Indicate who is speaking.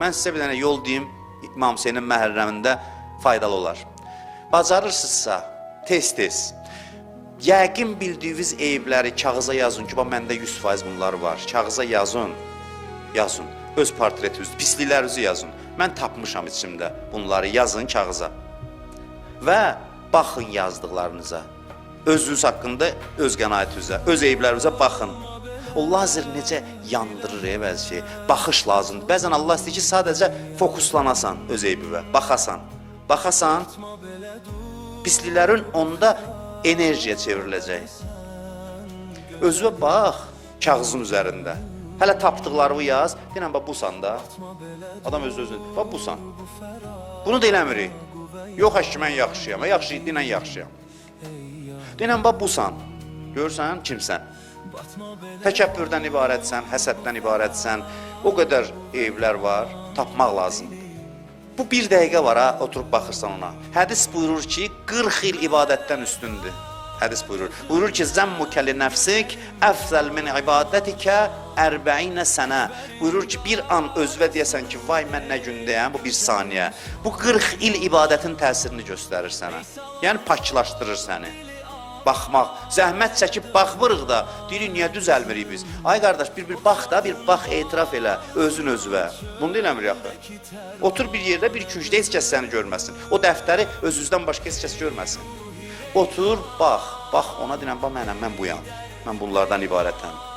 Speaker 1: Mən sizə bir dənə yol deyim, İmam Hüseynin məhərrəmində faydalı olar. Bacarırsınızsa, tez-tez, yəqin bildiyiniz eyibləri kağıza yazın ki, məndə 100% bunlar var. Kağıza yazın, öz portretinizi, pisliklərinizi yazın. Mən tapmışam içimdə bunları, yazın kağıza. Və baxın yazdıqlarınıza, özünüz haqqında, öz qənaətinizə, öz eyiblərinizə baxın. O lazer necə yandırır bəzi şey, baxış lazımdır. Bəzən Allah istəyir ki, sadəcə fokuslanasan öz eybivə, baxasan, pisliklərin onda enerjiyə çevriləcək. Özünə bax, kağızın üzərində. Hələ tapdıqlarını yaz, deyən, busan da. Adam öz-özünə, busan. Bunu da eləmirik. Yox, ki, mən yaxşıyam, deyən, yaxşıyam. Deyən, busan. Görürsən, kimsən? Təkəbbürdən ibarətsən, həsəddən ibarətsən, o qədər eyiblər var, tapmaq lazımdır. Bu bir dəqiqə var, oturub baxırsan ona. Hədis buyurur ki, 40 il ibadətdən üstündür. Hədis buyurur. Buyurur ki, zəmmukə li nəfsik əfzəl min ibadətikə 40 sənə. Buyurur ki, bir an özvə deyəsən ki, vay mən nə gündəyəm, bu bir saniyə. Bu 40 il ibadətin təsirini göstərir sənə. Yəni, paklaşdırır səni. Baxmaq, zəhmət çəkib baxmırıq da, deyirik, niyə düzəlmirik biz? Ay qardaş, bir bax da, bir bax, etiraf elə, özün özvə. Bunu da eləmirik axı. Otur bir yerdə, bir küncdə, heç kəs səni görməsin. O dəftəri özünüzdən başqa heç kəs görməsin. Otur, bax, ona deyən, mən buyam, mən bunlardan ibarətəm.